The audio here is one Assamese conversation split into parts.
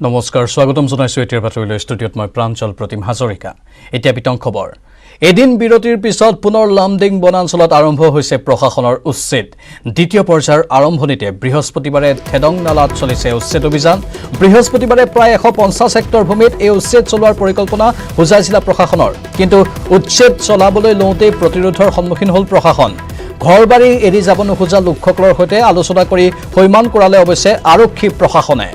নমস্কাৰ স্বাগতম জনাইছো এতিয়াৰ বাতৰিলৈ ষ্টুডিঅ'ত মই প্ৰাঞ্জল প্ৰতিম হাজৰিকা এতিয়া বিতং খবৰ এদিন বিৰতিৰ পিছত পুনৰ লামডিং বনাঞ্চলত আৰম্ভ হৈছে প্ৰশাসনৰ উচ্ছেদ দ্বিতীয় পৰ্যায়ৰ আৰম্ভণিতে বৃহস্পতিবাৰে থেদং নালাত চলিছে উচ্ছেদ অভিযান বৃহস্পতিবাৰে প্ৰায় 150 হেক্টৰ ভূমিত এই উচ্ছেদ চলোৱাৰ পৰিকল্পনা হোজাই জিলা প্ৰশাসনৰ কিন্তু উচ্ছেদ চলাবলৈ লওঁতে প্ৰতিৰোধৰ সন্মুখীন হ'ল প্ৰশাসন ঘৰবাৰী এৰি যাব নোখোজা লোকসকলৰ সৈতে আলোচনা কৰি হৈমান কৰালে অৱশ্যে আৰক্ষী প্ৰশাসনে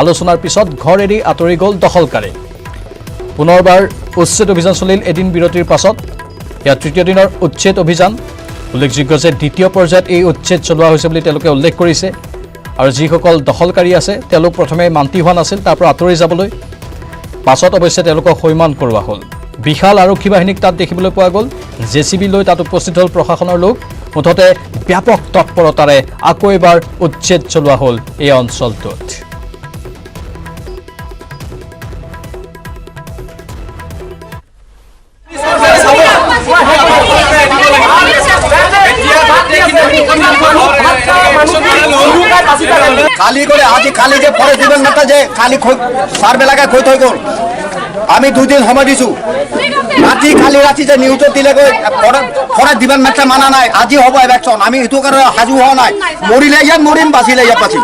আলোচনাৰ পিছত ঘৰ এৰি আঁতৰি গ'ল দখলকাৰী পুনৰবাৰ উচ্ছেদ অভিযান চলিল এদিন বিৰতিৰ পাছত ইয়াৰ তৃতীয় দিনৰ উচ্ছেদ অভিযান উল্লেখযোগ্য যে দ্বিতীয় পৰ্যায়ত এই উচ্ছেদ চলোৱা হৈছে বুলি তেওঁলোকে উল্লেখ কৰিছে আৰু যিসকল দখলকাৰী আছে তেওঁলোক প্ৰথমে মান্তি হোৱা নাছিল তাৰ পৰা আঁতৰি যাবলৈ পাছত অৱশ্যে তেওঁলোকক হৈমান কৰোৱা হ'ল বিশাল আৰক্ষী বাহিনীক তাত দেখিবলৈ পোৱা গ'ল জেচিবি লৈ তাত উপস্থিত হ'ল প্ৰশাসনৰ লোক মুঠতে ব্যাপক তৎপৰতাৰে আকৌ এবাৰ উচ্ছেদ চলোৱা হ'ল এই অঞ্চলটোত খালি করে আজি খালি যে ফরেস্ট ডিপার্টমেন্টটা যে খালি সার্ভে লাগায় খৈ থৈ গ'ল আমি 2 দিন সময় দিছো রাতি খালি রাতি যে নিউজ দিলে ফরেস্ট ডিপার্টমেন্টটা মানা নাই আজি হব ইলেকশন আমি এটু কারণে হাজু হওয়া নাই মরিলে ইয়াত মরিম বাঁচিলে ইয়াত বাঁচিম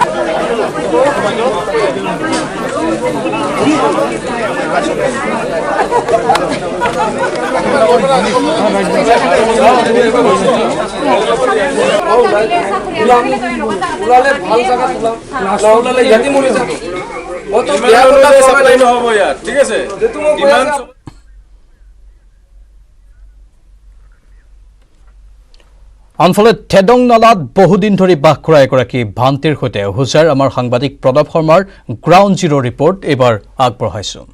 আনফালে থেদং নালাত বহুদিন ধৰি বাস কৰা এগৰাকী ভান্তিৰ সৈতে হোজাৰ আমাৰ সাংবাদিক প্ৰদপ শৰ্মাৰ গ্ৰাউণ্ড জিৰ' ৰিপৰ্ট এইবাৰ আগবঢ়াইছোঁ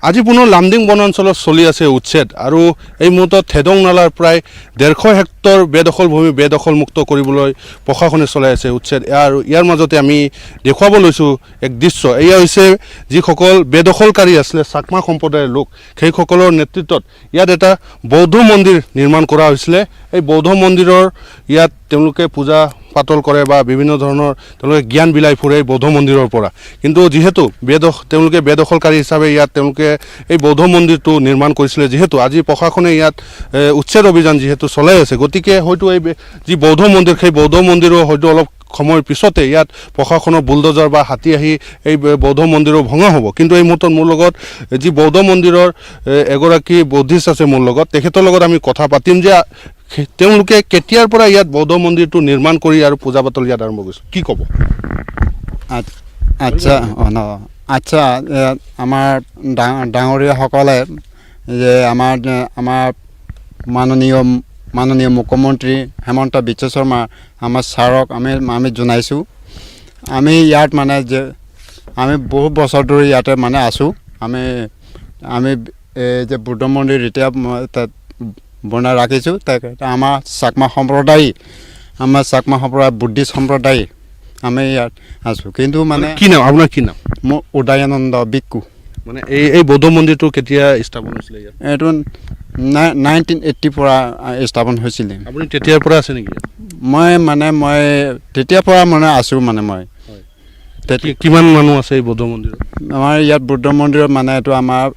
আজি পুনৰ লামডিং বনাঞ্চলত চলি আছে উচ্ছেদ আৰু এই মুহূৰ্তত থেদং নালাৰ প্ৰায় 150 হেক্টৰ বেদখল ভূমি বেদখল মুক্ত কৰিবলৈ প্ৰশাসনে চলাই আছে উচ্ছেদ আৰু ইয়াৰ মাজতে আমি দেখুৱাব লৈছোঁ এক দৃশ্য এয়া হৈছে যিসকল বেদখলকাৰী আছিলে চাকমা সম্প্ৰদায়ৰ লোক সেইসকলৰ নেতৃত্বত ইয়াত এটা বৌদ্ধ মন্দিৰ নিৰ্মাণ কৰা হৈছিলে এই বৌদ্ধ মন্দিৰৰ ইয়াত তেওঁলোকে পূজা পাতল কৰে বা বিভিন্ন ধৰণৰ তেওঁলোকে জ্ঞান বিলাই ফুৰে বৌদ্ধ মন্দিৰৰ পৰা কিন্তু যিহেতু তেওঁলোকে বেদখলকাৰী হিচাপে ইয়াত তেওঁলোকে এই বৌদ্ধ মন্দিৰটো নিৰ্মাণ কৰিছিলে যিহেতু আজি প্ৰশাসনে ইয়াত উচ্ছেদ অভিযান যিহেতু চলাই আছে গতিকে হয়তো এই যি বৌদ্ধ মন্দিৰ সেই বৌদ্ধ মন্দিৰো হয়তো অলপ সময়ৰ পিছতে ইয়াত প্ৰশাসনৰ বুলডোজাৰ বা হাতী আহি এই বৌদ্ধ মন্দিৰো ভঙা হ'ব কিন্তু এই মুহূৰ্তত মোৰ লগত যি বৌদ্ধ মন্দিৰৰ এগৰাকী বৌদ্ধিষ্ট আছে মোৰ লগত তেখেতৰ লগত আমি কথা পাতিম যে তেওঁলোকে কেতিয়াৰ পৰা ইয়াত বৌদ্ধ মন্দিৰটো নিৰ্মাণ কৰি আৰু পূজা পাতল ইয়াত আৰম্ভ কৰিছে কি ক'ব আচ্ছা আচ্ছা আমাৰ ডাঙৰীয়াসকলে যে আমাৰ মাননীয় মুখ্যমন্ত্ৰী হেমন্ত বিশ্ব শৰ্মা আমাৰ ছাৰক আমি জনাইছোঁ আমি ইয়াত মানে যে আমি বহু বছৰ ধৰি ইয়াতে মানে আছোঁ আমি যে বুদ্ধ মন্দিৰ এতিয়া তাত বনাই ৰাখিছোঁ আমাৰ চাকমা সম্প্ৰদায় বুদ্ধিষ্ট সম্প্ৰদায় আমি ইয়াত আছোঁ কিন্তু মানে কি নাম আপোনাৰ কি নাম মোৰ উদয়ানন্দ বিকু মানে এই বৌদ্ধ মন্দিৰটো কেতিয়া স্থাপন হৈছিলে ইয়াত এইটো 1980 পৰা স্থাপন হৈছিলে আপুনি তেতিয়াৰ পৰা আছে নেকি মই তেতিয়াৰ পৰা মানে আছোঁ মানে মই কিমান মানুহ আছে এই বৌদ্ধ মন্দিৰত আমাৰ ইয়াত বুদ্ধ মন্দিৰত মানে এইটো আমাৰ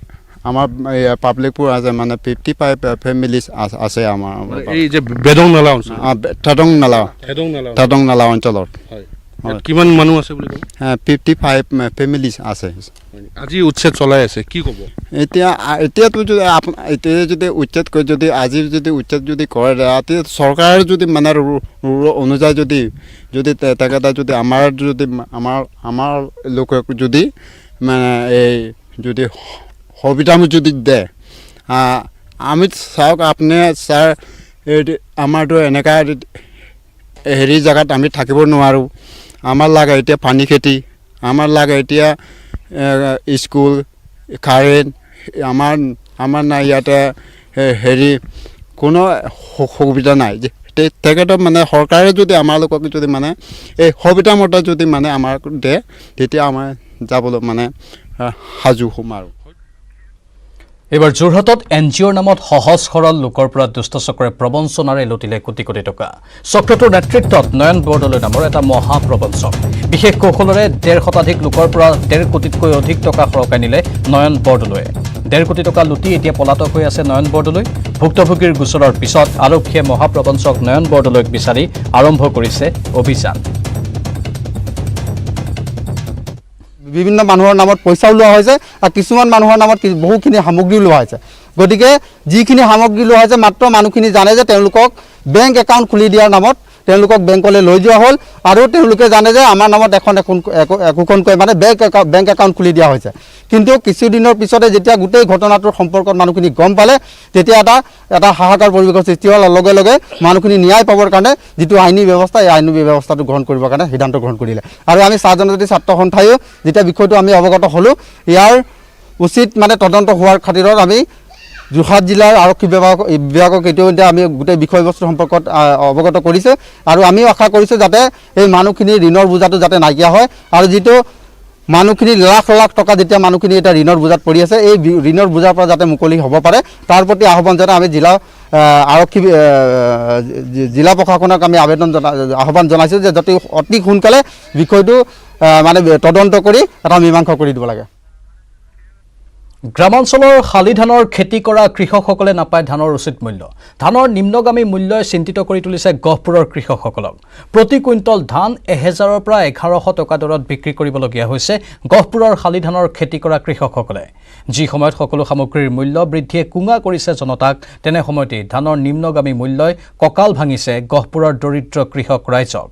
পাব্লিকবোৰ আছে মানে 55 ফেমিলিজ আছে আমাৰ এই যে বেদং নালা অঞ্চল থেদং নালা অঞ্চলত কিমান মানুহ আছে বুলি ক'ব 55 ফেমিলিজ আছে আজি উচ্ছেদ চলাই আছে কি ক'ব এতিয়াতো যদি উচ্ছেদ কৰি যদি উচ্ছেদ যদি কৰে চৰকাৰে যদি মানে অনুযায়ী যদি তেখেতে যদি আমাৰ লোকক যদি মানে এই যদি সুবিধা যদি দে আমি চাওক আপুনি ছাৰ আমাৰতো এনেকুৱা হেৰি জেগাত আমি থাকিব নোৱাৰোঁ আমাৰ লাগে এতিয়া পানী খেতি আমাৰ লাগে এতিয়া স্কুল কাৰেণ্ট আমাৰ নাই ইয়াতে হেৰি কোনো সুবিধা নাই তেখেতৰ মানে চৰকাৰে যদি আমালোকক যদি মানে এই সুবিধা মতে যদি মানে আমাক দিয়ে তেতিয়া আমাৰ যাবলৈ মানে সাজু হ'ম আৰু এবাৰ যোৰহাটত NGOৰ নামত সহজ সৰল লোকৰ পৰা দুষ্টচক্ৰে প্ৰবঞ্চনাৰে লুটিলে কোটি কোটি টকা। চক্ৰটোৰ নেতৃত্বত নয়ন বৰদলৈ নামৰ এটা মহাপ্ৰবঞ্চক। বিশেষ কৌশলেৰে 1.5 শতাধিক লোকৰ পৰা 1.5 কোটিতকৈ অধিক টকা সৰকাই নিলে নয়ন বৰদলৈয়ে। 1.5 কোটি টকা লুটি এতিয়া পলাতক হৈ আছে নয়ন বৰদলৈ। ভুক্তভোগীৰ গোচৰৰ পিছত আৰক্ষীয়ে মহাপ্ৰবঞ্চক নয়ন বৰদলৈক বিচাৰি আৰম্ভ কৰিছে অভিযান। বিভিন্ন মানুহৰ নামত পইচাও লোৱা হৈছে আৰু কিছুমান মানুহৰ নামত বহুখিনি সামগ্ৰী লোৱা হৈছে। গতিকে যিখিনি সামগ্ৰী লোৱা হৈছে মাত্ৰ মানুহখিনি জানে যে তেওঁলোকক বেংক একাউণ্ট খুলি দিয়াৰ নামত তেওঁলোকক বেংকলৈ লৈ যোৱা হ'ল আৰু তেওঁলোকে জানে যে আমাৰ নামত একোখনকৈ মানে বেংক একাউণ্ট খুলি দিয়া হৈছে। কিন্তু কিছুদিনৰ পিছতে যেতিয়া গোটেই ঘটনাটোৰ সম্পৰ্কত মানুহখিনি গম পালে তেতিয়া এটা হাহাকাৰ পৰিৱেশৰ সৃষ্টি হোৱাৰ লগে লগে মানুহখিনি ন্যায় পাবৰ কাৰণে যিটো আইনী ব্যৱস্থা এই আইনী ব্যৱস্থাটো গ্ৰহণ কৰিবৰ কাৰণে সিদ্ধান্ত গ্ৰহণ কৰিলে। আৰু আমি চাহ জনজাতি ছাত্ৰ সন্থায়ো যেতিয়া বিষয়টো আমি অৱগত হ'লোঁ ইয়াৰ উচিত মানে তদন্ত হোৱাৰ খাতিৰত আমি যোৰহাট জিলাৰ আৰক্ষী বিভাগক ইতিমধ্যে আমি গোটেই বিষয়বস্তুৰ সম্পৰ্কত অৱগত কৰিছোঁ আৰু আমিও আশা কৰিছোঁ যাতে এই মানুহখিনিৰ ঋণৰ বোজাটো যাতে নাইকিয়া হয় আৰু যিটো মানুহখিনি লাখ লাখ টকা যেতিয়া মানুহখিনি এটা ঋণৰ বোজাত পৰি আছে এই ঋণৰ বোজাৰ পৰা যাতে মুকলি হ'ব পাৰে তাৰ প্ৰতি আহ্বান জনাই আমি জিলা প্ৰশাসনক আমি আহ্বান জনাইছোঁ যে যাতে অতি সোনকালে বিষয়টো মানে তদন্ত কৰি এটা মীমাংসা কৰি দিব লাগে। গ্ৰামাঞ্চলৰ শালি ধানৰ খেতি কৰা কৃষকসকলে নাপায় ধানৰ উচিত মূল্য। ধানৰ নিম্নগামী মূল্যই চিন্তিত কৰি তুলিছে গহপুৰৰ কৃষকসকলক। প্ৰতি কুইণ্টল ধান 1000ৰ পৰা 1100 টকা দৰত বিক্ৰী কৰিবলগীয়া হৈছে গহপুৰৰ শালি ধানৰ খেতি কৰা কৃষকসকলে। যি সময়ত সকলো সামগ্ৰীৰ মূল্য বৃদ্ধিয়ে কুঙা কৰিছে জনতাক তেনে সময়তে ধানৰ নিম্নগামী মূল্যই কঁকাল ভাঙিছে গহপুৰৰ দৰিদ্ৰ কৃষক ৰাইজক।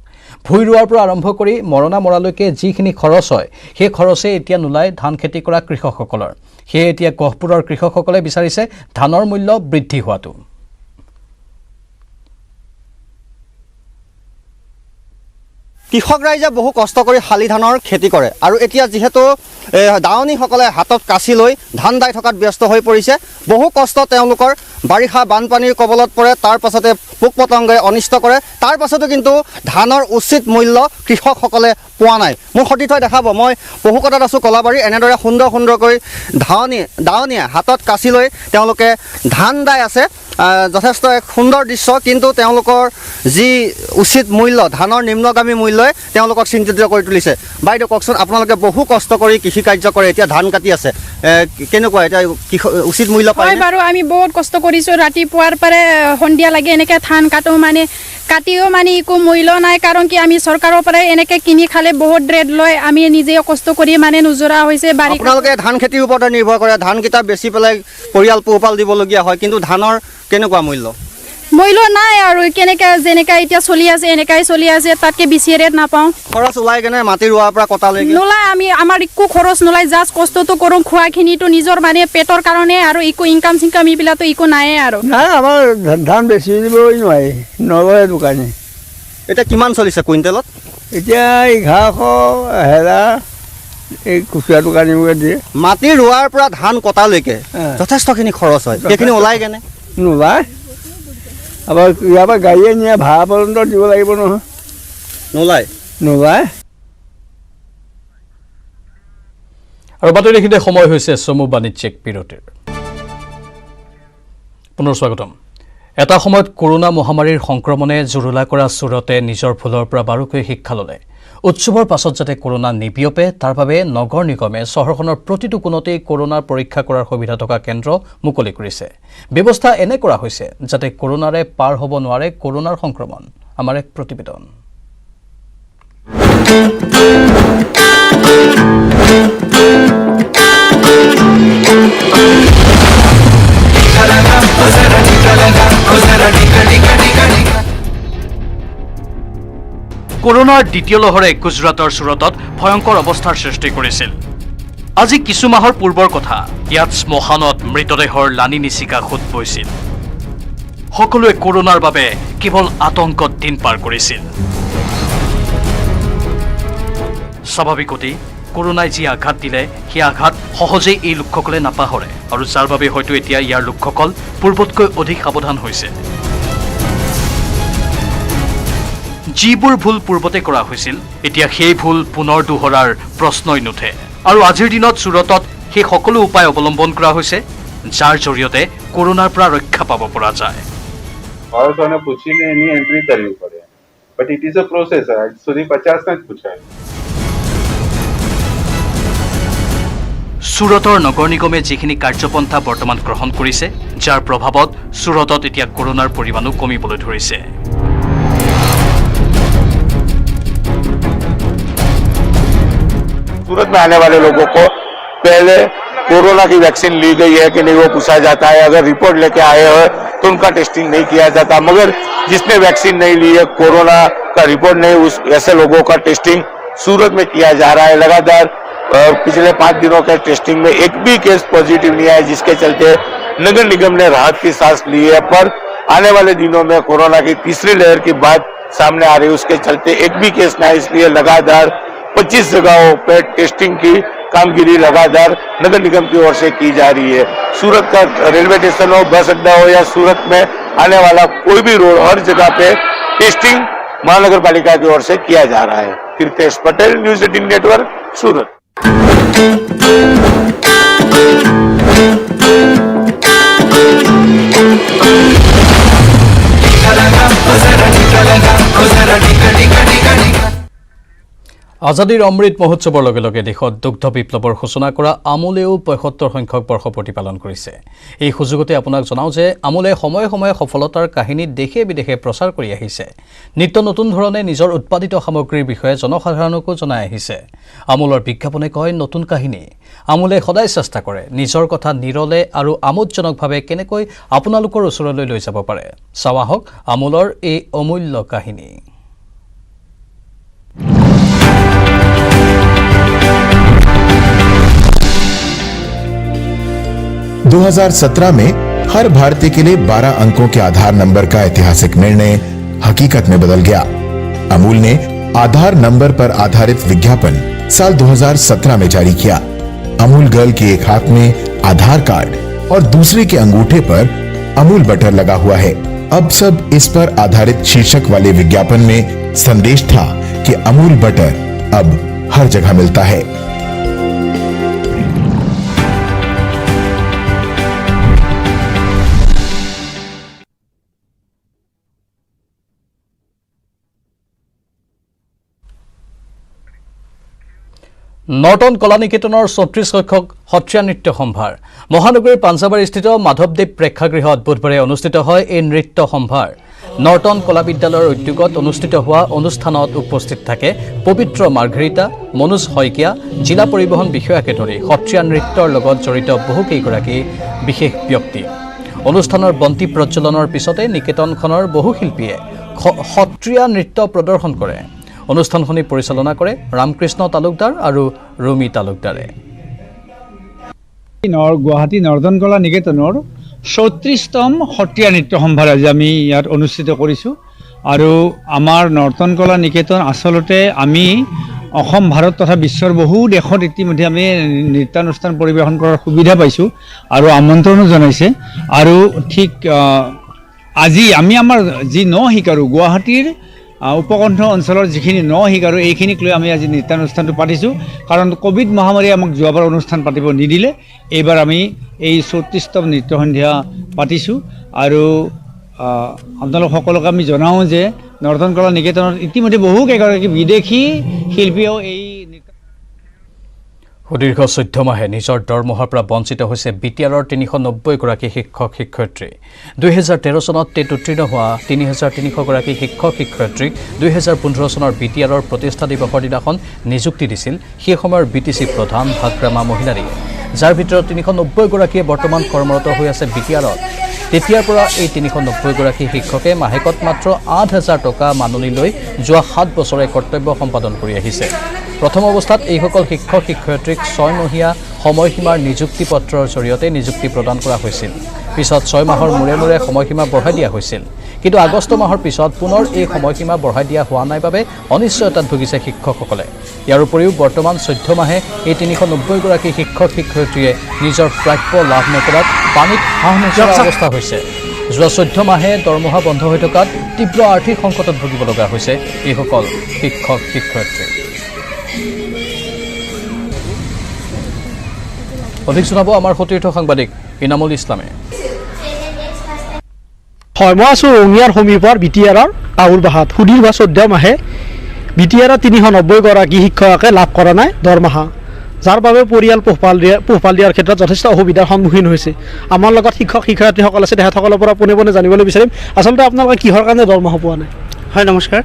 ভুই ৰোৱাৰ পৰা আৰম্ভ কৰি মৰণা মৰালৈকে যিখিনি খৰচ হয় সেই খৰচে এতিয়া নোলায় ধান খেতি কৰা কৃষকসকলৰ। সেয়ে এতিয়া গহপুৰৰ কৃষকসকলে বিচাৰিছে ধানৰ মূল্য বৃদ্ধি হোৱাটো। কৃষক ৰাইজে বহু কষ্ট কৰি শালি ধানৰ খেতি কৰে আৰু এতিয়া যিহেতু দাৱনীসকলে হাতত কাচি লৈ ধান দাই থকাত ব্যস্ত হৈ পৰিছে। বহু কষ্ট তেওঁলোকৰ বাৰিষা বানপানীৰ কবলত পৰে, তাৰ পাছতে পোক পতংগই অনিষ্ট কৰে, তাৰ পাছতো কিন্তু ধানৰ উচিত মূল্য কৃষকসকলে পোৱা নাই। মোৰ সতীৰ্থই দেখাব, মই পহুকটাত আছোঁ কলাবাৰী। এনেদৰে সুন্দৰকৈ দাৱনীয়ে হাতত কাচি লৈ তেওঁলোকে ধান দাই আছে। যথেষ্ট এক সুন্দৰ দৃশ্য, কিন্তু তেওঁলোকৰ যি উচিত মূল্য ধানৰ নিম্নগামী মূল্যই তেওঁলোকক চিন্তিত কৰি তুলিছে। বাইদেউ কওকচোন, আপোনালোকে বহু কষ্ট কৰি কৃষি কাৰ্য কৰে, এতিয়া ধান কাটি আছে, কেনেকুৱা এতিয়া উচিত মূল্য পায় বাৰু? আমি বহুত কষ্ট কৰিছোঁ, ৰাতিপুৱাৰ পৰা সন্ধিয়া লাগে এনেকৈ ধান কাটো, মানে কাটিও মানে একো মূল্য নাই। কাৰণ কি আমি চৰকাৰৰ পৰাই এনেকৈ কিনি খালে বহুত ৰেট লয়, আমি নিজে কষ্ট কৰি মানে নোজোৰা হৈছে। আপোনালোকে ধান খেতিৰ ওপৰতে নিৰ্ভৰ কৰে, ধানকেইটা বেচি পেলাই পৰিয়াল পোহপাল দিবলগীয়া হয়, কিন্তু ধানৰ কেনেকুৱা মূল্য নাই আৰু কেনেকৈ যেনেকৈ এতিয়া চলি আছে এনেকৈ চলি আছে, তাতকৈ বেছি ৰেট নাপাওঁ। খৰচ ওলাই কেনে মাটি ৰোৱাৰ পৰা কটালৈকে নোলায়, আমাৰ একো খৰচ নোলায়, জাষ্ট কষ্টটো কৰোঁ, খোৱাখিনিতো নিজৰ মানে পেটৰ কাৰণে, আৰু একো ইনকাম চিনকাম এইবিলাকতো একো নাই আৰু। নাই, আমাৰ ধান বেছি দিবই নোৱাৰি, নলয় দোকানী। এতিয়া কিমান চলিছে কুইণ্টেলত? এতিয়া 1100 এই খুচুৰা দোকানীবোৰে দিয়ে। মাটি ৰোৱাৰ পৰা ধান কটালৈকে যথেষ্টখিনি খৰচ হয়, সেইখিনি ওলাই কেনে নোলায়। আবাৰ ইয়াৰ পৰা গাড়ীয়ে নিয়ে ভাড়া পৰ্যন্ত দিব লাগিব নহয়, নোলায়। আৰু বাতৰি দেখিতে সময় হৈছে চমু বাণিজ্যিক বিৰতিৰ। পুনৰ স্বাগতম। এটা সময়ত কৰোনা মহামাৰীৰ সংক্ৰমণে জুৰুলা কৰা চুৰতে নিজৰ ভুলৰ পৰা বাৰুকৈ শিক্ষা ল'লে। উৎসৱৰ পাছত যাতে কৰোনা নিবিয়পে তাৰ বাবে নগৰ নিগমে চহৰখনৰ প্ৰতিটো কোণতেই কৰোনাৰ পৰীক্ষা কৰাৰ সুবিধা থকা কেন্দ্ৰ মুকলি কৰিছে। ব্যৱস্থা এনে কৰা হৈছে যাতে কৰোনাৰে পাৰ হ'ব নোৱাৰে কৰোনাৰ সংক্ৰমণ। আমাৰ এক প্ৰতিবেদন। কৰোনাৰ দ্বিতীয় লহৰে গুজৰাটৰ চুৰতত ভয়ংকৰ অৱস্থাৰ সৃষ্টি কৰিছিল। আজি কিছু মাহৰ পূৰ্বৰ কথা, ইয়াত শ্মশানত মৃতদেহৰ লানি নিচিকা সোঁত বৈছিল। সকলোৱে কৰোনাৰ বাবে কেৱল আতংকত দিন পাৰ কৰিছিল। স্বাভাৱিকতেই কৰোনাই যি আঘাত দিলে সেই আঘাত সহজেই এই লোকসকলে নাপাহৰে, আৰু যাৰ বাবে হয়তো এতিয়া ইয়াৰ লোকসকল পূৰ্বতকৈ অধিক সাৱধান হৈছে। যিবোৰ ভুল পূৰ্বতে কৰা হৈছিল এতিয়া সেই ভুল পুনৰ দোহৰাৰ প্ৰশ্নই নুঠে। আৰু আজিৰ দিনত চুৰতত সেই সকলো উপায় অৱলম্বন কৰা হৈছে। যাৰ জৰিয়তে কৰোনাৰ পৰা ৰক্ষা পাব পৰা যায়। और तो पूछी नहीं एंट्री करनी पड़े but it is a process है सुधी 50 ने पूछा है। সুৰতৰ নগৰ নিগমে যিখিনি কাৰ্যপন্থা বৰ্তমান গ্ৰহণ কৰিছে, যাৰ প্ৰভাৱত সুৰতত এতিয়া কৰোনাৰ পৰিমাণো কমিবলৈ ধৰিছে। सूरत में आने वाले लोगों को पहले कोरोना की वैक्सीन ली गई है कि नहीं वो पूछा जाता है। अगर रिपोर्ट लेके आए हो तो उनका टेस्टिंग नहीं किया जाता, मगर जिसने वैक्सीन नहीं ली है, कोरोना का रिपोर्ट नहीं, उस ऐसे लोगों का टेस्टिंग सूरत में किया जा रहा है। लगातार पिछले 5 दिनों के टेस्टिंग में एक भी केस पॉजिटिव नहीं आया, जिसके चलते नगर निगम ने राहत की सांस ली है। पर आने वाले दिनों में कोरोना की तीसरी लहर की बात सामने आ रही है, उसके चलते एक भी केस ना, इसलिए लगातार 25 जगहों पे टेस्टिंग की कामगिरी लगातार नगर निगम की ओर से की जा रही है। सूरत का रेलवे स्टेशन हो, बस अड्डा हो या सूरत में आने वाला कोई भी रोड, हर जगह पे टेस्टिंग महानगर पालिका की ओर से किया जा रहा है। कृतेश पटेल, न्यूज 18 नेटवर्क, सूरत। আজাদীৰ অমৃত মহোৎসৱৰ লগে লগে দেশত দুগ্ধ বিপ্লৱৰ সূচনা কৰা আমুলেও ৭৫ সংখ্যক বৰ্ষ প্ৰতিপালন কৰিছে। এই সুযোগতে আপোনাক জনাওঁ যে আমুলে সময়ে সময়ে সফলতাৰ কাহিনী দেশে বিদেশে প্ৰচাৰ কৰি আহিছে। নিত্য নতুন ধৰণে নিজৰ উৎপাদিত সামগ্ৰীৰ বিষয়ে জনসাধাৰণকো জনাই আহিছে। আমুলৰ বিজ্ঞাপনে কয় নতুন কাহিনী। আমুলে সদায় চেষ্টা কৰে নিজৰ কথা নিৰলে আৰু আমোদজনকভাৱে কেনেকৈ আপোনালোকৰ ওচৰলৈ লৈ যাব পাৰে। চাওঁ আহক আমুলৰ এই অমূল্য কাহিনী। 2017 में हर भारतीय के लिए 12 अंकों के आधार नंबर का ऐतिहासिक निर्णय हकीकत में बदल गया। अमूल ने आधार नंबर पर आधारित विज्ञापन साल 2017 में जारी किया। अमूल गर्ल के एक हाथ में आधार कार्ड और दूसरे के अंगूठे पर अमूल बटर लगा हुआ है। अब सब इस पर आधारित शीर्षक वाले विज्ञापन में संदेश था कि अमूल बटर अब हर जगह मिलता है। নৰ্টন কলা নিকেতনৰ ৩৪ সংখ্যক সত্ৰীয়া নৃত্য সম্ভাৰ মহানগৰীৰ পাঞ্জাবাৰীস্থিত মাধৱদেৱ প্ৰেক্ষাগৃহত বুধবাৰে অনুষ্ঠিত হয়। এই নৃত্য সম্ভাৰ নৰ্টন কলা বিদ্যালয়ৰ উদ্যোগত অনুষ্ঠিত হোৱা অনুষ্ঠানত উপস্থিত থাকে পবিত্ৰ মাৰ্ঘেৰিটা, মনোজ শইকীয়া, জিলা পৰিবহণ বিষয়াকে ধৰি সত্ৰীয়া নৃত্যৰ লগত জড়িত বহুকেইগৰাকী বিশেষ ব্যক্তি। অনুষ্ঠানৰ বন্তি প্ৰজ্বলনৰ পিছতে নিকেতনখনৰ বহু শিল্পীয়ে সত্ৰীয়া নৃত্য প্ৰদৰ্শন কৰে। অনুষ্ঠানখনি পৰিচালনা কৰে ৰামকৃষ্ণ তালুকদাৰ আৰু ৰুমি তালুকদাৰে। গুৱাহাটী নৰ্টন কলা নিকেতনৰ ৩৪তম সত্ৰীয়া নৃত্য সম্ভাৰ আজি আমি ইয়াত অনুষ্ঠিত কৰিছোঁ। আৰু আমাৰ নৰ্টন কলা নিকেতন আচলতে আমি অসম, ভাৰত তথা বিশ্বৰ বহু দেশত ইতিমধ্যে আমি নৃত্যানুষ্ঠান পৰিৱেশন কৰাৰ সুবিধা পাইছোঁ আৰু আমন্ত্ৰণো জনাইছে। আৰু ঠিক আজি আমি আমাৰ যি ন শিকাৰু গুৱাহাটীৰ উপকণ্ঠ অঞ্চলৰ যিখিনি ন শিকাৰু এইখিনিক লৈ আমি আজি নৃত্যানুষ্ঠানটো পাতিছোঁ। কাৰণ কোভিড মহামাৰীয়ে আমাক যোৱাবাৰ অনুষ্ঠান পাতিব নিদিলে, এইবাৰ আমি এই ৩৪তম নৃত্য সন্ধ্যা পাতিছোঁ। আৰু আপোনালোক সকলোকে আমি জনাওঁ যে নৰ্টন কলা নিকেতনত ইতিমধ্যে বহুকেইগৰাকী বিদেশী শিল্পীয়েও এই সুদীৰ্ঘ ১৪ মাহে নিজৰ দৰমহাৰ পৰা বঞ্চিত হৈছে বিটিআৰৰ ৩৯০গৰাকী শিক্ষক শিক্ষয়িত্ৰী। ২০১৩ চনত টেট উত্তীৰ্ণ হোৱা ৩৩০০গৰাকী শিক্ষক শিক্ষয়িত্ৰীক ২০১৫ চনৰ বিটিআৰৰ প্ৰতিষ্ঠা দিৱসৰ দিনাখন নিযুক্তি দিছিল সেই সময়ৰ বিটিচি প্ৰধান ভাগ্ৰামা মহিলাৰীয়ে, যাৰ ভিতৰত ৩৯০গৰাকীয়ে বৰ্তমান কৰ্মৰত হৈ আছে বিটিআৰত। তেতিয়াৰ পৰা এই ৩৯০গৰাকী শিক্ষকে মাহেকত মাত্ৰ ৮,০০০ টকা মাননি লৈ যোৱা ৭ বছৰে কৰ্তব্য সম্পাদন কৰি আহিছে। প্ৰথম অৱস্থাত এইসকল শিক্ষক শিক্ষয়িত্ৰীক ৬ মহীয়া সময়সীমাৰ নিযুক্তি পত্ৰৰ জৰিয়তে নিযুক্তি প্ৰদান কৰা হৈছিল। পিছত ৬ মাহৰ মূৰে মূৰে সময়সীমা বঢ়াই দিয়া হৈছিল। কিন্তু আগষ্ট মাহৰ পিছত পুনৰ এই সময়সীমা বঢ়াই দিয়া হোৱা নাই বাবে অনিশ্চয়তাত ভুগিছে শিক্ষকসকলে। ইয়াৰ উপৰিও বৰ্তমান ১৪ মাহে এই ৩৯০গৰাকী শিক্ষক শিক্ষয়িত্ৰীয়ে নিজৰ প্ৰাপ্য লাভ নকৰাত পানীত হাঁহ নচৰা অৱস্থা হৈছে। যোৱা ১৪ মাহে দৰমহা বন্ধ হৈ থকাত তীব্ৰ আৰ্থিক সংকটত ভুগিব লগা হৈছে এইসকল শিক্ষক শিক্ষয়িত্ৰী। অধিক জনাব আমাৰ সতীৰ্থ সাংবাদিক ইনামুল ইছলামে। হয়, মই আছোঁ ৰঙিয়াৰ সমীপৰ বিটিআৰৰ কাউৰবাহাত। সুধীৰ বা 14 মাহে বিটিআৰৰ 390গৰাকী শিক্ষকে লাভ কৰা নাই দৰমহা, যাৰ বাবে পৰিয়াল পোহপাল দিয়াৰ ক্ষেত্ৰত যথেষ্ট অসুবিধাৰ সন্মুখীন হৈছে। আমাৰ লগত শিক্ষক শিক্ষয়িত্ৰীসকল আছে, তেখেতসকলৰ পৰা পোনে পোনে জানিবলৈ বিচাৰিম আচলতে আপোনালোকে কিহৰ কাৰণে দৰমহা পোৱা নাই। হয়, নমস্কাৰ।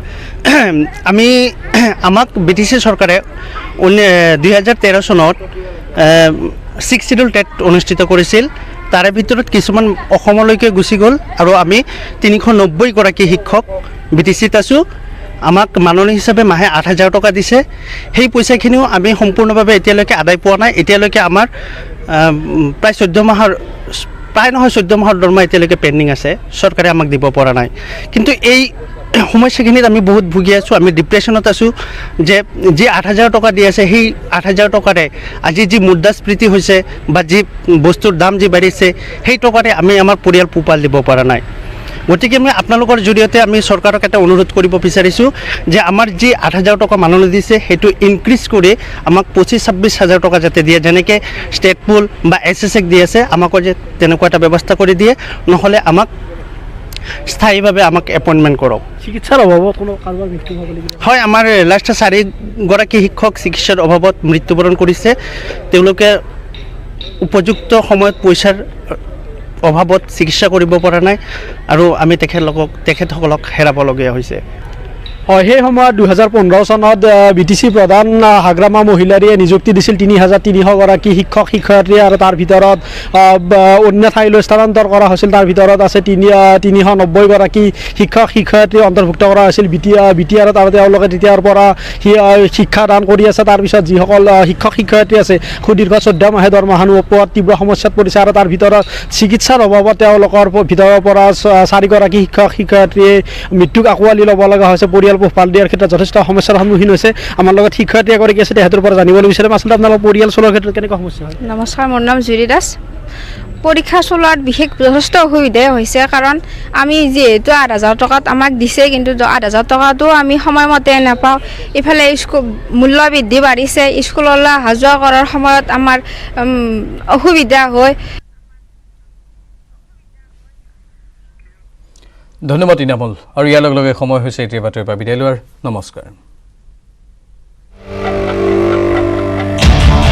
আমাক BTC চৰকাৰে 2013 চনত 6 শিডিউল টেট অনুষ্ঠিত কৰিছিল। তাৰে ভিতৰত কিছুমান অসমলৈকে গুচি গ'ল আৰু আমি 390গৰাকী শিক্ষক BTCত আছোঁ। আমাক মাননি হিচাপে মাহে 8,000 টকা দিছে। সেই পইচাখিনিও আমি সম্পূৰ্ণভাৱে এতিয়ালৈকে আদায় পোৱা নাই। এতিয়ালৈকে আমাৰ প্ৰায় 14 মাহৰ দৰমহা এতিয়ালৈকে পেণ্ডিং আছে, চৰকাৰে আমাক দিব পৰা নাই। কিন্তু এই সমস্যাখিনিত আমি বহুত ভুগি আছোঁ, আমি ডিপ্ৰেশ্যনত আছোঁ যে যি 8,000 টকা দি আছে সেই 8,000 টকাৰে আজি যি মুদ্ৰাস্ফীতি হৈছে বা যি বস্তুৰ দাম যি বাঢ়িছে সেই টকাৰে আমি আমাৰ পৰিয়াল পোহপাল দিব পৰা নাই। গতিকে আমি আপোনালোকৰ জৰিয়তে আমি চৰকাৰক এটা অনুৰোধ কৰিব বিচাৰিছোঁ যে আমাৰ যি 8,000 টকা মাননি দিছে সেইটো ইনক্ৰিজ কৰি আমাক 25-26 হাজাৰ টকা যাতে দিয়ে, যেনেকৈ ষ্টেট পুল বা SSক দি আছে, আমাকো যে তেনেকুৱা এটা ব্যৱস্থা কৰি দিয়ে, নহ'লে আমাক স্থায়ীভাৱে আমাক এপইণ্টমেণ্ট কৰক। চিকিৎসাৰ অভাৱত কোনো কাৰোবাৰ মৃত্যু হ'ব লাগিব? হয়, আমাৰ লাষ্ট 4গৰাকী শিক্ষক চিকিৎসাৰ অভাৱত মৃত্যুবৰণ কৰিছে। তেওঁলোকে উপযুক্ত সময়ত পইচাৰ অভাৱত চিকিৎসা কৰিব পৰা নাই আৰু আমি তেখেতসকলক হেৰাবলগীয়া হৈছে। হয়, সেই সময়ত 2015 চনত BTC প্ৰধান হাগ্ৰামা মহিলাৰীয়ে নিযুক্তি দিছিল 3,300গৰাকী শিক্ষক শিক্ষয়িত্ৰী আৰু তাৰ ভিতৰত অন্য ঠাইলৈ স্থানান্তৰ কৰা হৈছিল। তাৰ ভিতৰত আছে 390গৰাকী শিক্ষক শিক্ষয়িত্ৰী অন্তৰ্ভুক্ত কৰা হৈছিল BTRত আৰু তেওঁলোকে তেতিয়াৰ পৰা শিক্ষাদান কৰি আছে। তাৰপিছত যিসকল শিক্ষক শিক্ষয়িত্ৰী আছে সুদীৰ্ঘ 14 মাহে দৰমহা নোপোৱাত তীব্ৰ সমস্যাত পৰিছে আৰু তাৰ ভিতৰত চিকিৎসাৰ অভাৱত তেওঁলোকৰ ভিতৰৰ পৰা 4গৰাকী শিক্ষক শিক্ষয়িত্ৰীয়ে মৃত্যুক আঁকোৱালি ল'ব লগা হৈছে। পৰিয়াল পোহপাল দিয়াৰ ক্ষেত্ৰত যথেষ্ট সমস্যাৰ সন্মুখীন হৈছে। আমাৰ লগত শিক্ষয়িত্ৰী এগৰাকী আছে, তেখেতৰ পৰা জানিবলৈ বিচাৰিম আচলতে আপোনালোকৰ পৰিয়াল চলোৱাৰ ক্ষেত্ৰত কেনেকুৱা সমস্যা হয়। নমস্কাৰ, মোৰ নাম জুৰি দাস। পৰীক্ষা চলোৱাত যথেষ্ট অসুবিধাই হৈছে, কাৰণ আমি যিহেতু 8,000 টকাত আমাক দিছে, কিন্তু 8,000 টকাটো আমি সময়মতে নাপাওঁ। ইফালে মূল্য বৃদ্ধি বাঢ়িছে, স্কুললৈ অহা যোৱা কৰাৰ সময়ত আমাৰ অসুবিধা হয়। ধন্যবাদ ইনামুল। আৰু ইয়াৰ লগে লগে সময় হৈছে এতিয়া বাতৰিৰ পৰা বিদায় লোৱাৰ। নমস্কাৰ।